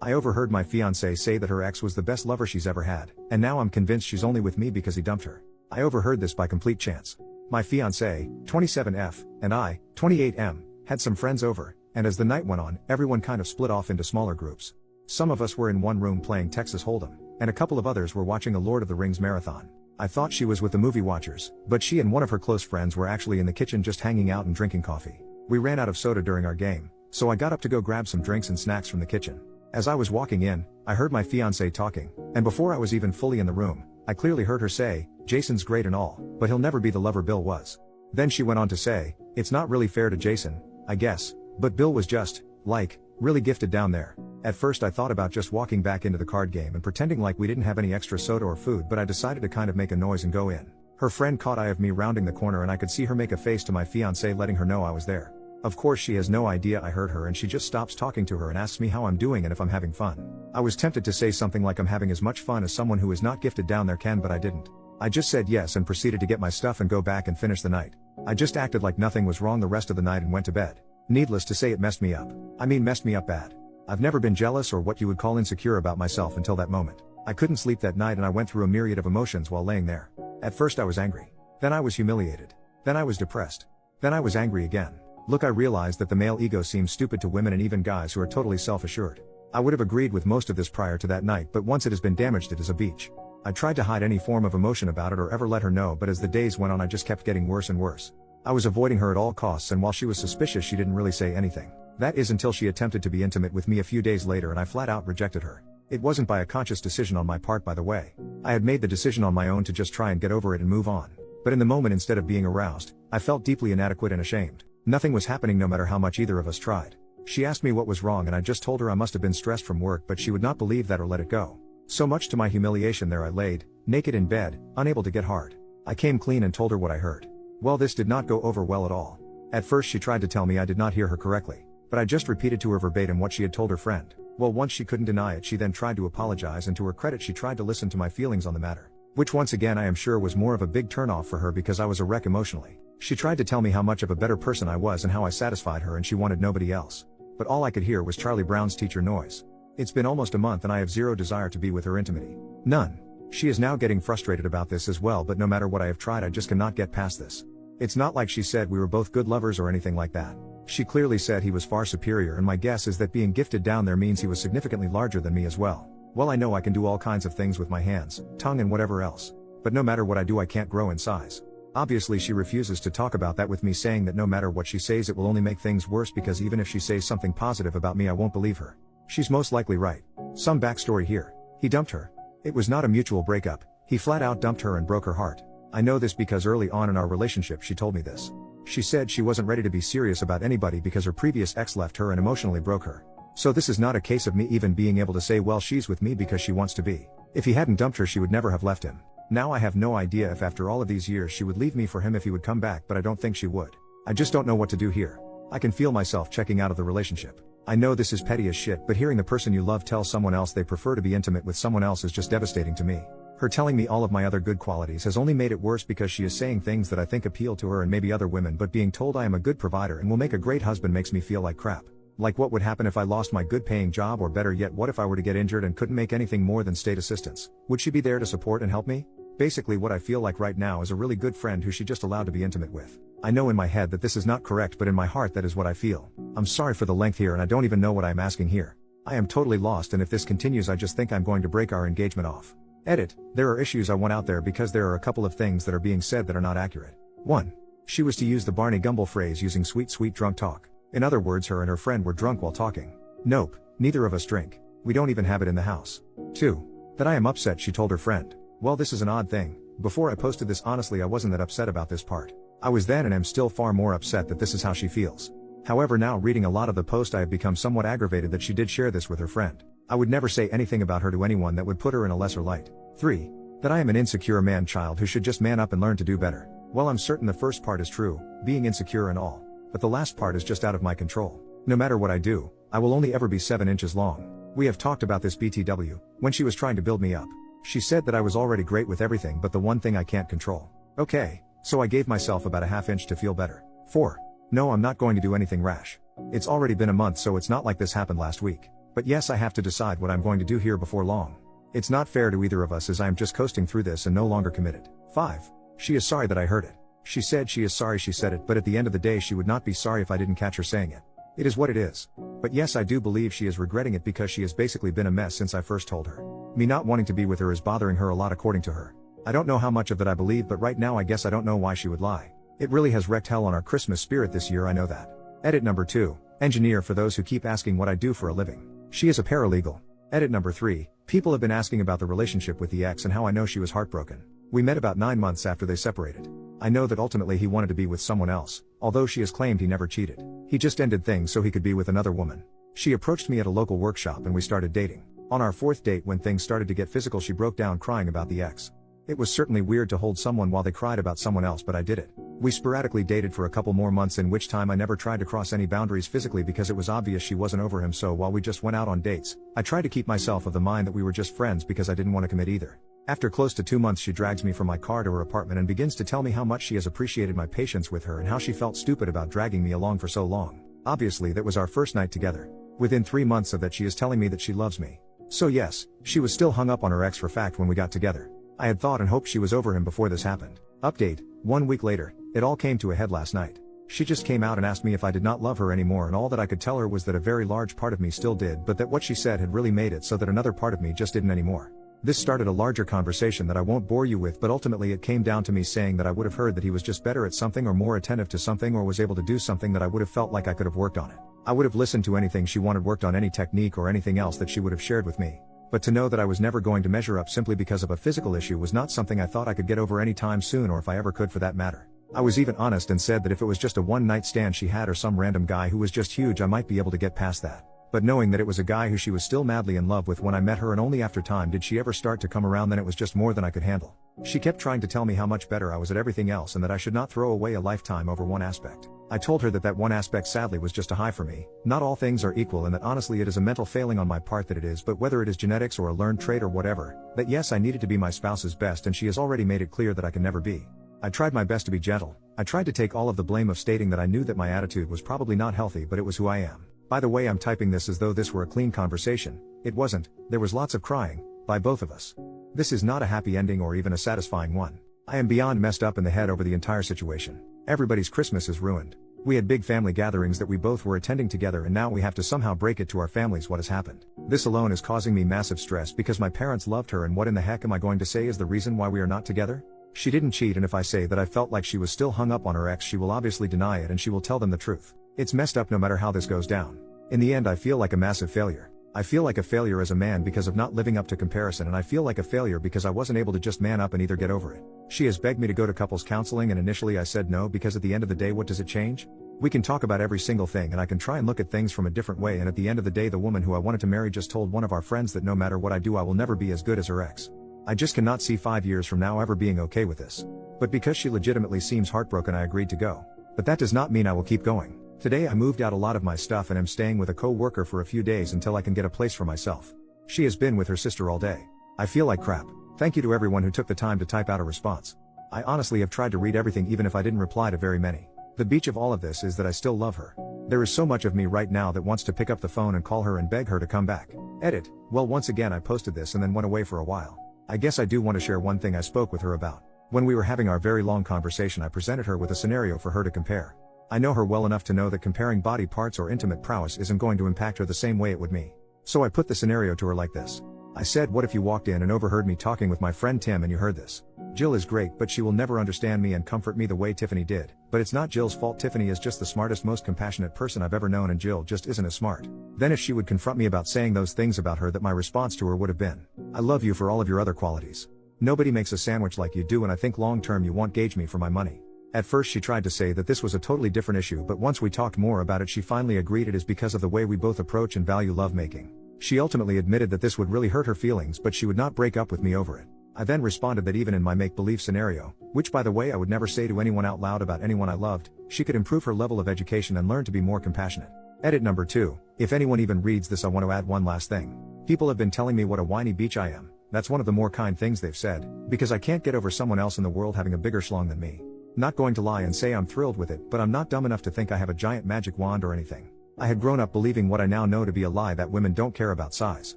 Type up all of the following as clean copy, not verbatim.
I overheard my fiancée say that her ex was the best lover she's ever had, and now I'm convinced she's only with me because he dumped her. I overheard this by complete chance. My fiancée, 27F, and I, 28M, had some friends over, and as the night went on, everyone kind of split off into smaller groups. Some of us were in one room playing Texas Hold'em, and a couple of others were watching a Lord of the Rings marathon. I thought she was with the movie watchers, but she and one of her close friends were actually in the kitchen just hanging out and drinking coffee. We ran out of soda during our game, so I got up to go grab some drinks and snacks from the kitchen. As I was walking in, I heard my fiancée talking, and before I was even fully in the room, I clearly heard her say, "Jason's great and all, but he'll never be the lover Bill was." Then she went on to say, "It's not really fair to Jason, I guess, but Bill was just, like, really gifted down there." At first I thought about just walking back into the card game and pretending like we didn't have any extra soda or food, but I decided to kind of make a noise and go in. Her friend caught eye of me rounding the corner and I could see her make a face to my fiancée letting her know I was there. Of course she has no idea I heard her and she just stops talking to her and asks me how I'm doing and if I'm having fun. I was tempted to say something like I'm having as much fun as someone who is not gifted down there can, but I didn't. I just said yes and proceeded to get my stuff and go back and finish the night. I just acted like nothing was wrong the rest of the night and went to bed. Needless to say, it messed me up. I mean, messed me up bad. I've never been jealous or what you would call insecure about myself until that moment. I couldn't sleep that night and I went through a myriad of emotions while laying there. At first I was angry. Then I was humiliated. Then I was depressed. Then I was angry again. Look, I realized that the male ego seems stupid to women and even guys who are totally self-assured. I would have agreed with most of this prior to that night, but once it has been damaged, it is a beach. I tried to hide any form of emotion about it or ever let her know, but as the days went on I just kept getting worse and worse. I was avoiding her at all costs, and while she was suspicious she didn't really say anything. That is until she attempted to be intimate with me a few days later and I flat out rejected her. It wasn't by a conscious decision on my part, by the way. I had made the decision on my own to just try and get over it and move on. But in the moment, instead of being aroused, I felt deeply inadequate and ashamed. Nothing was happening no matter how much either of us tried. She asked me what was wrong and I just told her I must have been stressed from work, but she would not believe that or let it go. So much to my humiliation, there I laid, naked in bed, unable to get hard. I came clean and told her what I heard. Well, this did not go over well at all. At first she tried to tell me I did not hear her correctly, but I just repeated to her verbatim what she had told her friend. Well, once she couldn't deny it, she then tried to apologize, and to her credit she tried to listen to my feelings on the matter. Which once again I am sure was more of a big turnoff for her because I was a wreck emotionally. She tried to tell me how much of a better person I was and how I satisfied her, and she wanted nobody else. But all I could hear was Charlie Brown's teacher noise. It's been almost a month and I have zero desire to be with her intimately. None. She is now getting frustrated about this as well, but no matter what I have tried I just cannot get past this. It's not like she said we were both good lovers or anything like that. She clearly said he was far superior, and my guess is that being gifted down there means he was significantly larger than me as well. Well, I know I can do all kinds of things with my hands, tongue and whatever else. But no matter what I do I can't grow in size. Obviously she refuses to talk about that with me, saying that no matter what she says it will only make things worse, because even if she says something positive about me I won't believe her. She's most likely right. Some backstory here. He dumped her. It was not a mutual breakup. He flat out dumped her and broke her heart. I know this because early on in our relationship she told me this. She said she wasn't ready to be serious about anybody because her previous ex left her and emotionally broke her. So this is not a case of me even being able to say, well, she's with me because she wants to be. If he hadn't dumped her she would never have left him. Now I have no idea if after all of these years she would leave me for him if he would come back, but I don't think she would. I just don't know what to do here. I can feel myself checking out of the relationship. I know this is petty as shit, but hearing the person you love tell someone else they prefer to be intimate with someone else is just devastating to me. Her telling me all of my other good qualities has only made it worse because she is saying things that I think appeal to her and maybe other women, but being told I am a good provider and will make a great husband makes me feel like crap. Like what would happen if I lost my good paying job, or better yet, what if I were to get injured and couldn't make anything more than state assistance? Would she be there to support and help me? Basically what I feel like right now is a really good friend who she just allowed to be intimate with. I know in my head that this is not correct, but in my heart that is what I feel. I'm sorry for the length here and I don't even know what I'm asking here. I am totally lost, and if this continues I just think I'm going to break our engagement off. Edit. There are issues I want out there because there are a couple of things that are being said that are not accurate. 1. She was to use the Barney Gumble phrase using sweet drunk talk. In other words, her and her friend were drunk while talking. Nope, neither of us drink. We don't even have it in the house. 2. That I am upset, she told her friend. Well, this is an odd thing. Before I posted this, honestly I wasn't that upset about this part. I was then and am still far more upset that this is how she feels. However, now reading a lot of the post I have become somewhat aggravated that she did share this with her friend. I would never say anything about her to anyone that would put her in a lesser light. 3. That I am an insecure man-child who should just man up and learn to do better. Well, I'm certain the first part is true, being insecure and all. But the last part is just out of my control. No matter what I do, I will only ever be 7 inches long. We have talked about this BTW, when she was trying to build me up. She said that I was already great with everything but the one thing I can't control. Okay, so I gave myself about a ½ inch to feel better. 4. No, I'm not going to do anything rash. It's already been a month, so it's not like this happened last week. But yes, I have to decide what I'm going to do here before long. It's not fair to either of us as I am just coasting through this and no longer committed. 5. She is sorry that I heard it. She said she is sorry she said it, but at the end of the day she would not be sorry if I didn't catch her saying it. It is what it is. But yes, I do believe she is regretting it because she has basically been a mess since I first told her. Me not wanting to be with her is bothering her a lot according to her. I don't know how much of that I believe, but right now I guess I don't know why she would lie. It really has wrecked hell on our Christmas spirit this year, I know that. Edit number 2. Engineer, for those who keep asking what I do for a living. She is a paralegal. Edit number 3. People have been asking about the relationship with the ex and how I know she was heartbroken. We met about 9 months after they separated. I know that ultimately he wanted to be with someone else, although she has claimed he never cheated. He just ended things so he could be with another woman. She approached me at a local workshop and we started dating. On our 4th date, when things started to get physical, she broke down crying about the ex. It was certainly weird to hold someone while they cried about someone else, but I did it. We sporadically dated for a couple more months, in which time I never tried to cross any boundaries physically because it was obvious she wasn't over him, so while we just went out on dates, I tried to keep myself of the mind that we were just friends because I didn't want to commit either. After close to 2 months, she drags me from my car to her apartment and begins to tell me how much she has appreciated my patience with her and how she felt stupid about dragging me along for so long. Obviously that was our first night together. Within 3 months of that she is telling me that she loves me. So yes, she was still hung up on her ex for fact when we got together. I had thought and hoped she was over him before this happened. Update, 1 week later, it all came to a head last night. She just came out and asked me if I did not love her anymore, and all that I could tell her was that a very large part of me still did, but that what she said had really made it so that another part of me just didn't anymore. This started a larger conversation that I won't bore you with, but ultimately it came down to me saying that I would have heard that he was just better at something or more attentive to something or was able to do something that I would have felt like I could have worked on it. I would have listened to anything she wanted worked on, any technique or anything else that she would have shared with me. But to know that I was never going to measure up simply because of a physical issue was not something I thought I could get over any time soon, or if I ever could for that matter. I was even honest and said that if it was just a one-night stand she had or some random guy who was just huge, I might be able to get past that. But knowing that it was a guy who she was still madly in love with when I met her, and only after time did she ever start to come around, then it was just more than I could handle. She kept trying to tell me how much better I was at everything else and that I should not throw away a lifetime over one aspect. I told her that that one aspect sadly was just a high for me. Not all things are equal, and that honestly it is a mental failing on my part that it is, but whether it is genetics or a learned trait or whatever, that yes, I needed to be my spouse's best, and she has already made it clear that I can never be. I tried my best to be gentle. I tried to take all of the blame of stating that I knew that my attitude was probably not healthy, but it was who I am. By the way, I'm typing this as though this were a clean conversation. It wasn't. There was lots of crying, by both of us. This is not a happy ending or even a satisfying one. I am beyond messed up in the head over the entire situation. Everybody's Christmas is ruined. We had big family gatherings that we both were attending together, and now we have to somehow break it to our families what has happened. This alone is causing me massive stress because my parents loved her, and what in the heck am I going to say is the reason why we are not together? She didn't cheat, and if I say that I felt like she was still hung up on her ex, she will obviously deny it and she will tell them the truth. It's messed up no matter how this goes down. In the end, I feel like a massive failure. I feel like a failure as a man because of not living up to comparison, and I feel like a failure because I wasn't able to just man up and either get over it. She has begged me to go to couples counseling, and initially I said no because at the end of the day, what does it change? We can talk about every single thing and I can try and look at things from a different way, and at the end of the day, the woman who I wanted to marry just told one of our friends that no matter what I do, I will never be as good as her ex. I just cannot see 5 years from now ever being okay with this. But because she legitimately seems heartbroken, I agreed to go. But that does not mean I will keep going. Today I moved out a lot of my stuff and am staying with a co-worker for a few days until I can get a place for myself. She has been with her sister all day. I feel like crap. Thank you to everyone who took the time to type out a response. I honestly have tried to read everything, even if I didn't reply to very many. The beach of all of this is that I still love her. There is so much of me right now that wants to pick up the phone and call her and beg her to come back. Edit. Well, once again I posted this and then went away for a while. I guess I do want to share one thing I spoke with her about. When we were having our very long conversation, I presented her with a scenario for her to compare. I know her well enough to know that comparing body parts or intimate prowess isn't going to impact her the same way it would me. So I put the scenario to her like this. I said, what if you walked in and overheard me talking with my friend Tim and you heard this? Jill is great, but she will never understand me and comfort me the way Tiffany did. But it's not Jill's fault. Tiffany is just the smartest, most compassionate person I've ever known, and Jill just isn't as smart. Then if she would confront me about saying those things about her, that my response to her would have been, I love you for all of your other qualities. Nobody makes a sandwich like you do, and I think long term you won't gauge me for my money. At first she tried to say that this was a totally different issue, but once we talked more about it, she finally agreed it is because of the way we both approach and value lovemaking. She ultimately admitted that this would really hurt her feelings, but she would not break up with me over it. I then responded that even in my make-believe scenario, which by the way I would never say to anyone out loud about anyone I loved, she could improve her level of education and learn to be more compassionate. Edit number 2. If anyone even reads this, I want to add one last thing. People have been telling me what a whiny bitch I am. That's one of the more kind things they've said, because I can't get over someone else in the world having a bigger schlong than me. Not going to lie and say I'm thrilled with it, but I'm not dumb enough to think I have a giant magic wand or anything. I had grown up believing what I now know to be a lie, that women don't care about size.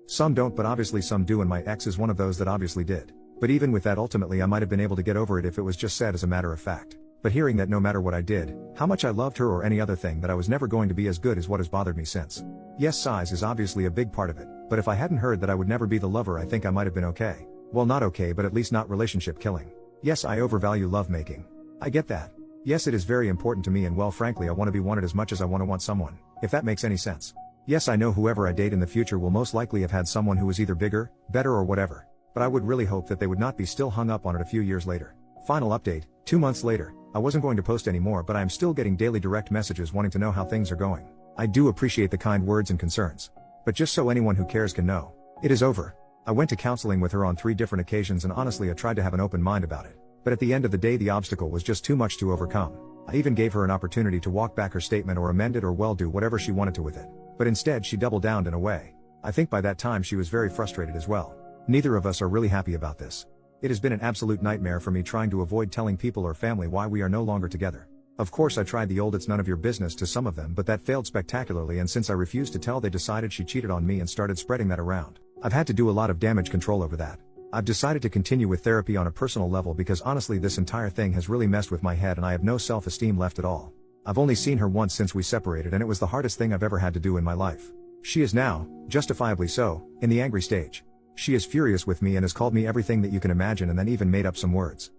Some don't, but obviously some do, and my ex is one of those that obviously did. But even with that, ultimately I might have been able to get over it if it was just said as a matter of fact. But hearing that no matter what I did, how much I loved her or any other thing, that I was never going to be as good, is what has bothered me since. Yes, size is obviously a big part of it, but if I hadn't heard that I would never be the lover, I think I might have been okay. Well, not okay, but at least not relationship killing. Yes, I overvalue lovemaking. I get that. Yes, it is very important to me, and well, frankly, I want to be wanted as much as I want someone, if that makes any sense. Yes, I know whoever I date in the future will most likely have had someone who is either bigger, better, or whatever, but I would really hope that they would not be still hung up on it a few years later. Final update, 2 months later. I wasn't going to post anymore, but I am still getting daily direct messages wanting to know how things are going. I do appreciate the kind words and concerns. But just so anyone who cares can know, it is over. I went to counseling with her on 3 different occasions, and honestly I tried to have an open mind about it. But at the end of the day, the obstacle was just too much to overcome. I even gave her an opportunity to walk back her statement or amend it or well, do whatever she wanted to with it. But instead she doubled down in a way. I think by that time she was very frustrated as well. Neither of us are really happy about this. It has been an absolute nightmare for me trying to avoid telling people or family why we are no longer together. Of course I tried the old "it's none of your business" to some of them, but that failed spectacularly, and since I refused to tell, they decided she cheated on me and started spreading that around. I've had to do a lot of damage control over that. I've decided to continue with therapy on a personal level because honestly this entire thing has really messed with my head and I have no self-esteem left at all. I've only seen her once since we separated, and it was the hardest thing I've ever had to do in my life. She is now, justifiably so, in the angry stage. She is furious with me and has called me everything that you can imagine, and then even made up some words.